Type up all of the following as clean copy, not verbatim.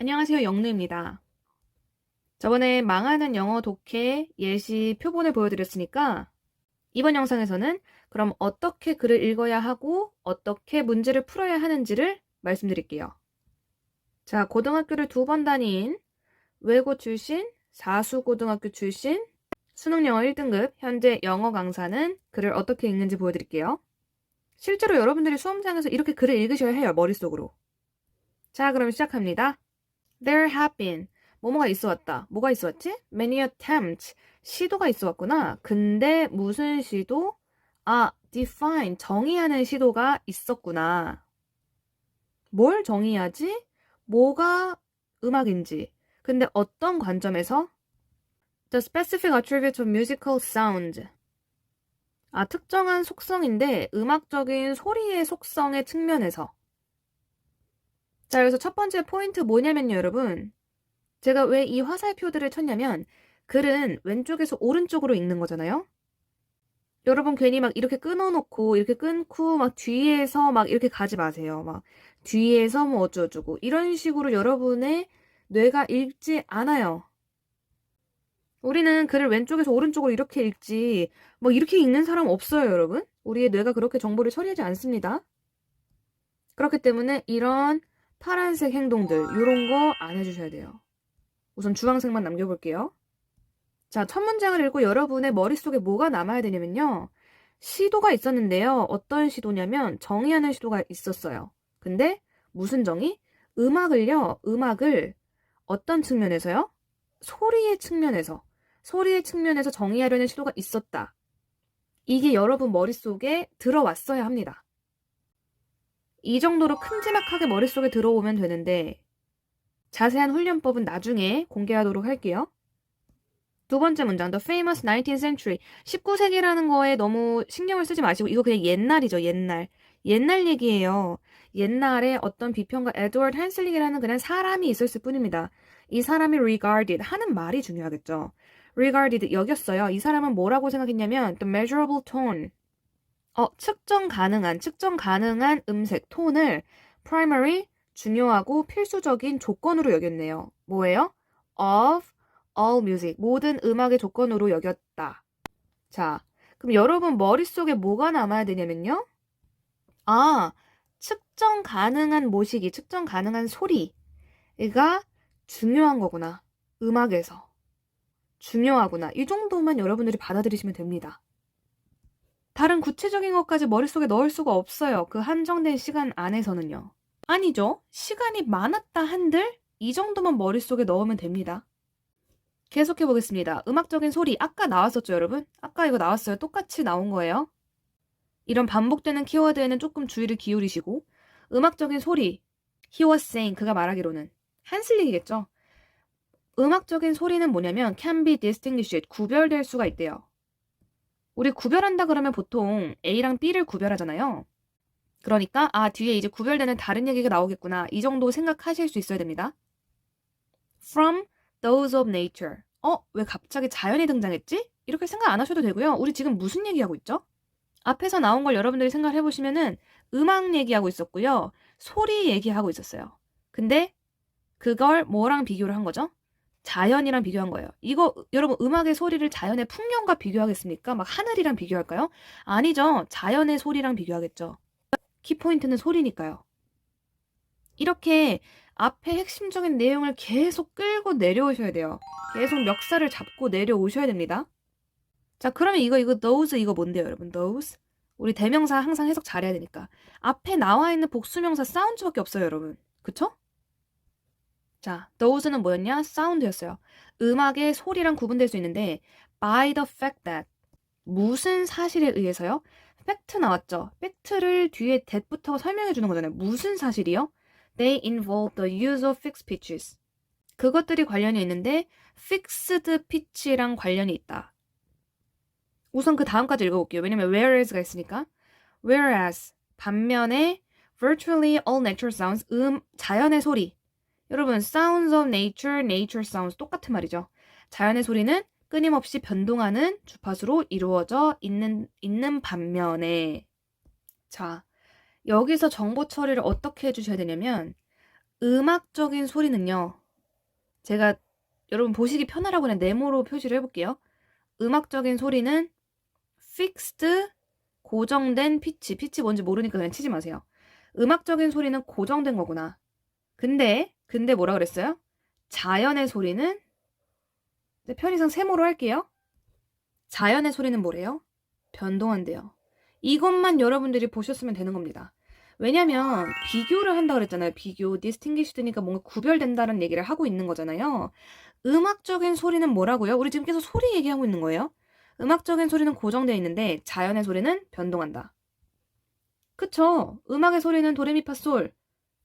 안녕하세요, 영루입니다. 저번에 망하는 영어 독해 예시 표본을 보여드렸으니까 이번 영상에서는 그럼 어떻게 글을 읽어야 하고 어떻게 문제를 풀어야 하는지를 말씀드릴게요. 자, 고등학교를 2번 다닌 외고 출신, 사수고등학교 출신, 수능영어 1등급, 현재 영어 강사는 글을 어떻게 읽는지 보여드릴게요. 실제로 여러분들이 수험장에서 이렇게 글을 읽으셔야 해요, 머릿속으로. 자, 그럼 시작합니다. There have been 뭐뭐가 있어 왔다. 뭐가 있어 왔지? Many attempts. 시도가 있어 왔구나. 근데 무슨 시도? define. 정의하는 시도가 있었구나. 뭘 정의하지? 뭐가 음악인지. 근데 어떤 관점에서? The specific attributes of musical sound. 특정한 속성인데 음악적인 소리의 속성의 측면에서. 자, 여기서 첫 번째 포인트 뭐냐면요, 여러분. 제가 왜 이 화살표들을 쳤냐면 글은 왼쪽에서 오른쪽으로 읽는 거잖아요. 여러분 괜히 막 이렇게 끊어놓고 이렇게 끊고 막 뒤에서 막 이렇게 가지 마세요. 막 뒤에서 뭐 어쩌고저쩌고 이런 식으로 여러분의 뇌가 읽지 않아요. 우리는 글을 왼쪽에서 오른쪽으로 이렇게 읽지 뭐 이렇게 읽는 사람 없어요, 여러분. 우리의 뇌가 그렇게 정보를 처리하지 않습니다. 그렇기 때문에 이런 파란색 행동들 이런 거 안 해주셔야 돼요. 우선 주황색만 남겨볼게요. 자, 첫 문장을 읽고 여러분의 머릿속에 뭐가 남아야 되냐면요. 시도가 있었는데요. 어떤 시도냐면 정의하는 시도가 있었어요. 근데 무슨 정의? 음악을 어떤 측면에서요? 소리의 측면에서 정의하려는 시도가 있었다. 이게 여러분 머릿속에 들어왔어야 합니다. 이 정도로 큼지막하게 머릿속에 들어오면 되는데 자세한 훈련법은 나중에 공개하도록 할게요. 두 번째 문장, The famous 19th century. 19세기라는 거에 너무 신경을 쓰지 마시고 이거 그냥 옛날이죠, 옛날. 옛날 얘기예요. 옛날에 어떤 비평가 에드워드 한슬릭이라는 그냥 사람이 있었을 뿐입니다. 이 사람이 regarded 하는 말이 중요하겠죠. regarded 여겼어요. 이 사람은 뭐라고 생각했냐면 the measurable tone. 측정 가능한 음색, 톤을 primary, 중요하고 필수적인 조건으로 여겼네요. 뭐예요? of all music, 모든 음악의 조건으로 여겼다. 자, 그럼 여러분 머릿속에 뭐가 남아야 되냐면요. 측정 가능한 모시기, 측정 가능한 소리가 중요한 거구나. 음악에서. 중요하구나. 이 정도만 여러분들이 받아들이시면 됩니다. 다른 구체적인 것까지 머릿속에 넣을 수가 없어요. 그 한정된 시간 안에서는요. 아니죠. 시간이 많았다 한들 이 정도만 머릿속에 넣으면 됩니다. 계속해 보겠습니다. 음악적인 소리 아까 나왔었죠, 여러분? 아까 이거 나왔어요. 똑같이 나온 거예요. 이런 반복되는 키워드에는 조금 주의를 기울이시고 음악적인 소리 He was saying, 그가 말하기로는 한슬릭이겠죠. 음악적인 소리는 뭐냐면 can be distinguished, 구별될 수가 있대요. 우리 구별한다 그러면 보통 A랑 B를 구별하잖아요. 그러니까 뒤에 이제 구별되는 다른 얘기가 나오겠구나. 이 정도 생각하실 수 있어야 됩니다. From those of nature. 왜 갑자기 자연이 등장했지? 이렇게 생각 안 하셔도 되고요. 우리 지금 무슨 얘기하고 있죠? 앞에서 나온 걸 여러분들이 생각을 해보시면은 음악 얘기하고 있었고요. 소리 얘기하고 있었어요. 근데 그걸 뭐랑 비교를 한 거죠? 자연이랑 비교한 거예요. 이거 여러분 음악의 소리를 자연의 풍경과 비교하겠습니까? 막 하늘이랑 비교할까요? 아니죠. 자연의 소리랑 비교하겠죠. 키포인트는 소리니까요. 이렇게 앞에 핵심적인 내용을 계속 끌고 내려오셔야 돼요. 계속 멱살을 잡고 내려오셔야 됩니다. 자, 그러면 이거 those 이거 뭔데요, 여러분? those. 우리 대명사 항상 해석 잘해야 되니까. 앞에 나와 있는 복수명사 사운드밖에 없어요, 여러분. 그쵸? 자, those는 뭐였냐? 사운드였어요. 음악의 소리랑 구분될 수 있는데 by the fact that 무슨 사실에 의해서요? 팩트 나왔죠? 팩트를 뒤에 that부터 설명해 주는 거잖아요. 무슨 사실이요? They involve the use of fixed pitches. 그것들이 관련이 있는데 fixed pitch랑 관련이 있다. 우선 그 다음까지 읽어볼게요. 왜냐면 whereas가 있으니까. Whereas 반면에 virtually all natural sounds 자연의 소리. 여러분 sounds of nature, nature sounds 똑같은 말이죠. 자연의 소리는 끊임없이 변동하는 주파수로 이루어져 있는 반면에 자, 여기서 정보 처리를 어떻게 해주셔야 되냐면 음악적인 소리는요. 제가 여러분 보시기 편하라고 그냥 네모로 표시를 해볼게요. 음악적인 소리는 fixed, 고정된 피치. 피치 뭔지 모르니까 그냥 치지 마세요. 음악적인 소리는 고정된 거구나. 근데 뭐라 그랬어요? 자연의 소리는 편의상 세모로 할게요. 자연의 소리는 뭐래요? 변동한대요. 이것만 여러분들이 보셨으면 되는 겁니다. 왜냐면 비교를 한다 그랬잖아요. 비교, distinguished니까 뭔가 구별된다는 얘기를 하고 있는 거잖아요. 음악적인 소리는 뭐라고요? 우리 지금 계속 소리 얘기하고 있는 거예요. 음악적인 소리는 고정되어 있는데 자연의 소리는 변동한다. 그쵸? 음악의 소리는 도레미파솔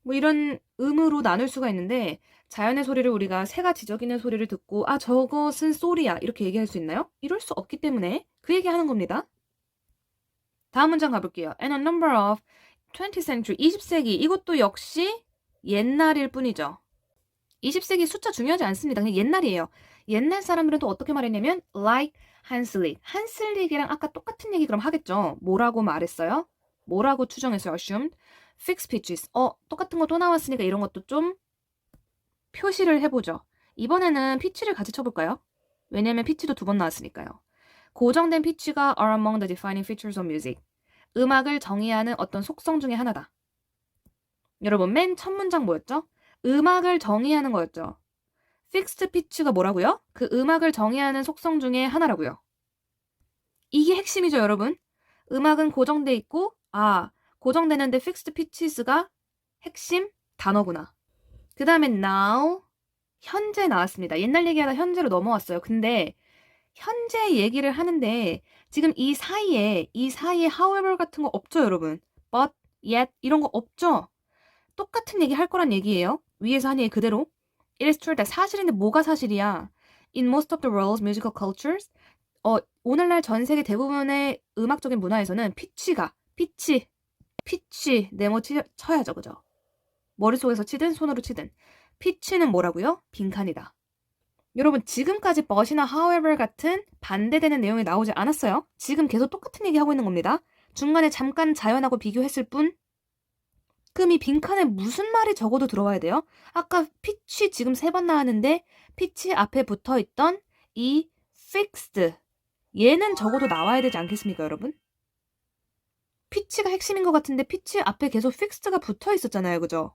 뭐 이런 음으로 나눌 수가 있는데 자연의 소리를 우리가 새가 지저귀는 소리를 듣고 아 저것은 소리야 이렇게 얘기할 수 있나요? 이럴 수 없기 때문에 그 얘기하는 겁니다. 다음 문장 가볼게요. And a number of 20th century, 20세기 이것도 역시 옛날일 뿐이죠. 20세기 숫자 중요하지 않습니다. 그냥 옛날이에요. 옛날 사람들은 또 어떻게 말했냐면 like 한슬릭. 한슬릭이랑 아까 똑같은 얘기 그럼 하겠죠. 뭐라고 말했어요? 뭐라고 추정했어요? assumed. fixed pitches. 똑같은 거 또 나왔으니까 이런 것도 좀 표시를 해보죠. 이번에는 피치를 같이 쳐볼까요? 왜냐면 피치도 2번 나왔으니까요. 고정된 피치가 are among the defining features of music. 음악을 정의하는 어떤 속성 중에 하나다. 여러분 맨 첫 문장 뭐였죠? 음악을 정의하는 거였죠. 픽스드 피치가 뭐라고요? 그 음악을 정의하는 속성 중에 하나라고요. 이게 핵심이죠, 여러분. 음악은 고정돼 있고 고정되는데 픽스드 피치스가 핵심 단어구나. 그 다음에 now, 현재 나왔습니다. 옛날 얘기하다 현재로 넘어왔어요. 근데 현재 얘기를 하는데 지금 이 사이에 however 같은 거 없죠, 여러분? but, yet 이런 거 없죠? 똑같은 얘기 할 거란 얘기예요. 위에서 한 얘기 그대로. It is true that 사실인데 뭐가 사실이야? In most of the world's musical cultures, 오늘날 전 세계 대부분의 음악적인 문화에서는 피치, 네모 쳐야죠, 그죠? 머릿속에서 치든 손으로 치든. 피치는 뭐라고요? 빈칸이다. 여러분 지금까지 but이나 however 같은 반대되는 내용이 나오지 않았어요. 지금 계속 똑같은 얘기 하고 있는 겁니다. 중간에 잠깐 자연하고 비교했을 뿐. 그럼 이 빈칸에 무슨 말이 적어도 들어와야 돼요? 아까 피치 지금 3번 나왔는데 피치 앞에 붙어있던 이 fixed 얘는 적어도 나와야 되지 않겠습니까, 여러분? 피치가 핵심인 것 같은데 피치 앞에 계속 fixed가 붙어 있었잖아요, 그죠?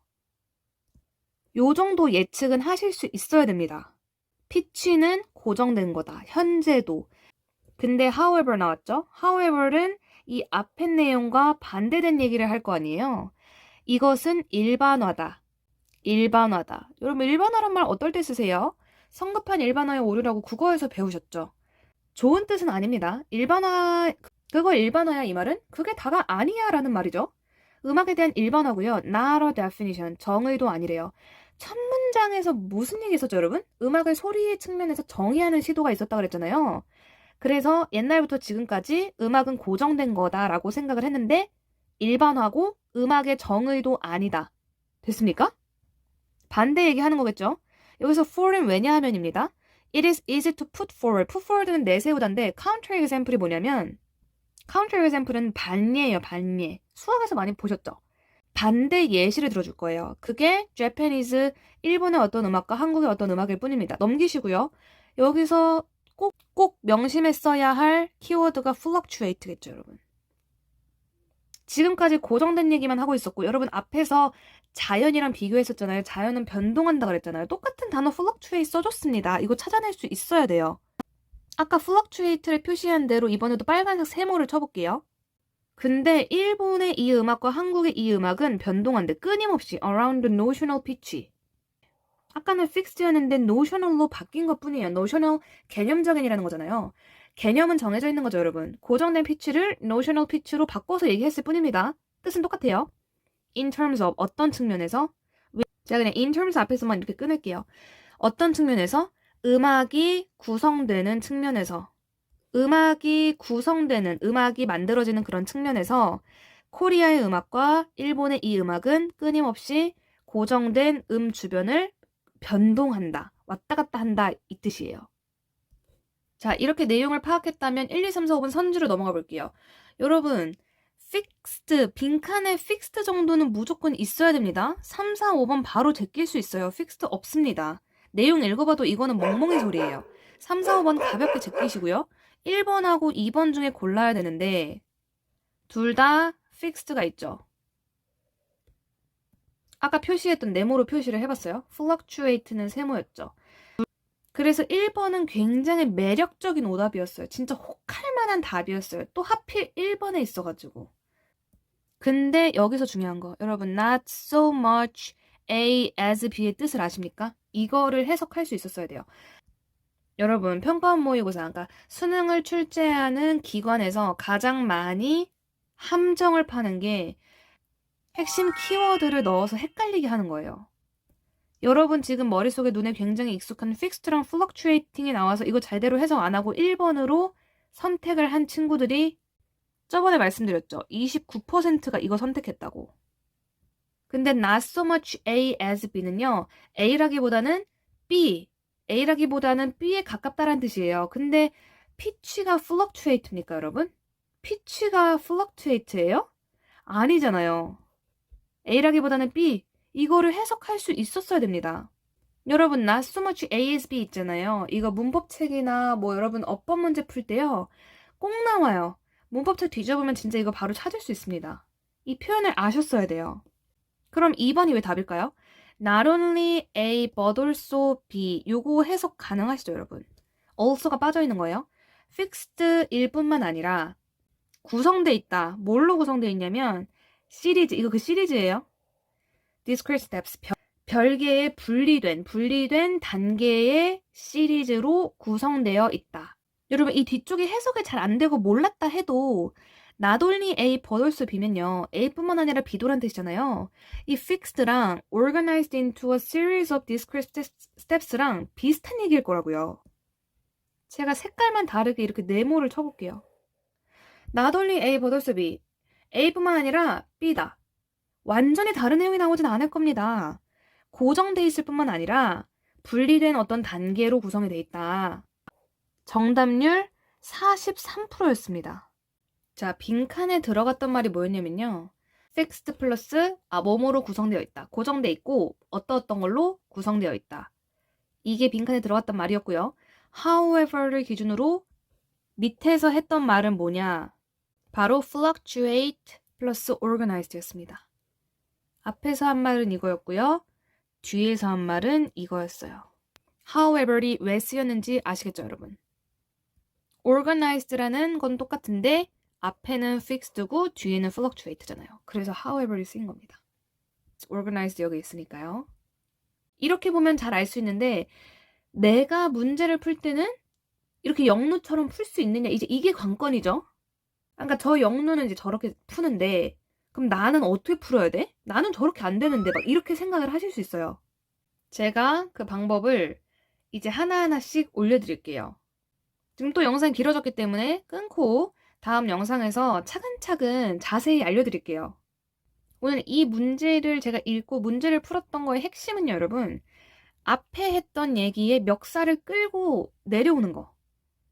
요 정도 예측은 하실 수 있어야 됩니다. 피치는 고정된 거다. 현재도. 근데 however 나왔죠? however는 이 앞의 내용과 반대된 얘기를 할 거 아니에요? 이것은 일반화다. 여러분 일반화란 말 어떨 때 쓰세요? 성급한 일반화의 오류라고 국어에서 배우셨죠? 좋은 뜻은 아닙니다. 그거 일반화야 이 말은? 그게 다가 아니야 라는 말이죠. 음악에 대한 일반화고요. not a definition, 정의도 아니래요. 첫 문장에서 무슨 얘기 있었죠, 여러분? 음악을 소리의 측면에서 정의하는 시도가 있었다 그랬잖아요. 그래서 옛날부터 지금까지 음악은 고정된 거다라고 생각을 했는데 일반화고 음악의 정의도 아니다. 됐습니까? 반대 얘기하는 거겠죠? 여기서 for은 왜냐하면입니다. It is easy to put forward. put forward는 내세우다인데 counter example이 뭐냐면 counter example은 반예예요. 반예. 수학에서 많이 보셨죠? 반대 예시를 들어줄 거예요. 그게 Japanese, 일본의 어떤 음악과 한국의 어떤 음악일 뿐입니다. 넘기시고요. 여기서 꼭 명심했어야 할 키워드가 fluctuate겠죠, 여러분. 지금까지 고정된 얘기만 하고 있었고 여러분 앞에서 자연이랑 비교했었잖아요. 자연은 변동한다 그랬잖아요. 똑같은 단어 fluctuate 써줬습니다. 이거 찾아낼 수 있어야 돼요. 아까 fluctuate를 표시한 대로 이번에도 빨간색 세모를 쳐볼게요. 근데 일본의 이 음악과 한국의 이 음악은 변동한데 끊임없이 around the notional pitch. 아까는 fixed였는데 notional로 바뀐 것뿐이에요. notional 개념적인이라는 거잖아요. 개념은 정해져 있는 거죠, 여러분. 고정된 피치를 notional pitch로 바꿔서 얘기했을 뿐입니다. 뜻은 똑같아요. in terms of 어떤 측면에서 제가 그냥 in terms 앞에서만 이렇게 끊을게요. 어떤 측면에서 음악이 구성되는 측면에서 음악이 만들어지는 그런 측면에서 코리아의 음악과 일본의 이 음악은 끊임없이 고정된 주변을 변동한다. 왔다 갔다 한다. 이 뜻이에요. 자, 이렇게 내용을 파악했다면 1, 2, 3, 4, 5분 선지로 넘어가 볼게요. 여러분, fixed, 빈칸에 fixed 정도는 무조건 있어야 됩니다. 3, 4, 5번 바로 제낄 수 있어요. fixed 없습니다. 내용 읽어봐도 이거는 멍멍이 소리예요. 3, 4, 5번 가볍게 제끼시고요. 1번하고 2번 중에 골라야 되는데 둘 다 fixed가 있죠. 아까 표시했던 네모로 표시를 해봤어요. fluctuate는 세모였죠. 그래서 1번은 굉장히 매력적인 오답이었어요. 진짜 혹할 만한 답이었어요. 또 하필 1번에 있어가지고. 근데 여기서 중요한 거. 여러분, not so much A as B의 뜻을 아십니까? 이거를 해석할 수 있었어야 돼요. 여러분, 평가원 모의고사, 그러니까 수능을 출제하는 기관에서 가장 많이 함정을 파는 게 핵심 키워드를 넣어서 헷갈리게 하는 거예요. 여러분 지금 머릿속에 눈에 굉장히 익숙한 fixed랑 fluctuating이 나와서 이거 제대로 해석 안 하고 1번으로 선택을 한 친구들이 저번에 말씀드렸죠. 29%가 이거 선택했다고. 근데 not so much A as B는요. A라기보다는 B, A라기보다는 B에 가깝다는 뜻이에요. 근데 pitch가 fluctuate입니까, 여러분? pitch가 fluctuate예요? 아니잖아요. A라기보다는 B, 이거를 해석할 수 있었어야 됩니다. 여러분, not so much A as B 있잖아요. 이거 문법책이나 뭐 여러분 어법 문제 풀 때요. 꼭 나와요. 문법책 뒤져보면 진짜 이거 바로 찾을 수 있습니다. 이 표현을 아셨어야 돼요. 그럼 2번이 왜 답일까요? Not only A but also B. 요거 해석 가능하시죠, 여러분? also가 빠져있는 거예요. fixed일 뿐만 아니라 구성돼 있다. 뭘로 구성돼 있냐면 시리즈, 이거 그 시리즈예요. discrete steps, 별개의 분리된 단계의 시리즈로 구성되어 있다. 여러분, 이 뒤쪽에 해석이 잘 안 되고 몰랐다 해도 not only A but also B면요. A뿐만 아니라 B도란 뜻이잖아요. 이 fixed랑 organized into a series of discrete steps랑 비슷한 얘기일 거라고요. 제가 색깔만 다르게 이렇게 네모를 쳐볼게요. not only A but also B. A뿐만 아니라 B다. 완전히 다른 내용이 나오진 않을 겁니다. 고정돼 있을 뿐만 아니라 분리된 어떤 단계로 구성이 돼 있다. 정답률 43%였습니다. 자, 빈칸에 들어갔던 말이 뭐였냐면요. fixed 플러스 뭐뭐로 구성되어 있다. 고정돼 있고 어떤 걸로 구성되어 있다. 이게 빈칸에 들어갔던 말이었고요. however를 기준으로 밑에서 했던 말은 뭐냐? 바로 fluctuate 플러스 organized였습니다. 앞에서 한 말은 이거였고요. 뒤에서 한 말은 이거였어요. however이 왜 쓰였는지 아시겠죠, 여러분? organized라는 건 똑같은데 앞에는 fixed고 뒤에는 fluctuate잖아요. 그래서 however이 쓰인 겁니다. organized 여기 있으니까요. 이렇게 보면 잘 알 수 있는데 내가 문제를 풀 때는 이렇게 영루처럼 풀 수 있느냐, 이제 이게 관건이죠. 그러니까 저 영루는 이제 저렇게 푸는데 그럼 나는 어떻게 풀어야 돼? 나는 저렇게 안 되는데 막 이렇게 생각을 하실 수 있어요. 제가 그 방법을 이제 하나하나씩 올려드릴게요. 지금 또 영상이 길어졌기 때문에 끊고 다음 영상에서 차근차근 자세히 알려드릴게요. 오늘 이 문제를 제가 읽고 문제를 풀었던 거의 핵심은요, 여러분. 앞에 했던 얘기에 멱살을 끌고 내려오는 거.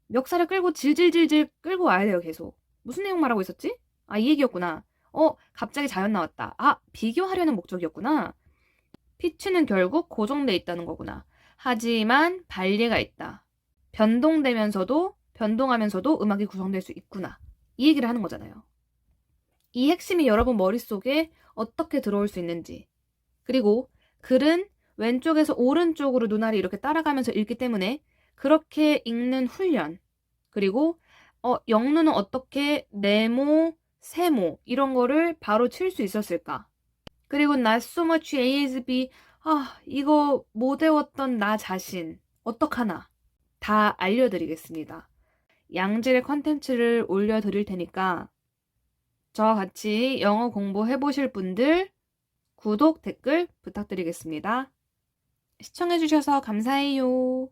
멱살을 끌고 질질질질 끌고 와야 돼요, 계속. 무슨 내용 말하고 있었지? 이 얘기였구나. 갑자기 자연 나왔다. 비교하려는 목적이었구나. 피치는 결국 고정돼 있다는 거구나. 하지만 발리가 있다. 변동하면서도 음악이 구성될 수 있구나. 이 얘기를 하는 거잖아요. 이 핵심이 여러분 머릿속에 어떻게 들어올 수 있는지. 그리고 글은 왼쪽에서 오른쪽으로 눈알이 이렇게 따라가면서 읽기 때문에 그렇게 읽는 훈련. 그리고 영루는 어떻게 네모, 세모 이런 거를 바로 칠 수 있었을까? 그리고 not so much A as B. 이거 못 외웠던 나 자신 어떡하나? 다 알려드리겠습니다. 양질의 컨텐츠를 올려드릴 테니까 저와 같이 영어 공부해보실 분들 구독, 댓글 부탁드리겠습니다. 시청해주셔서 감사해요.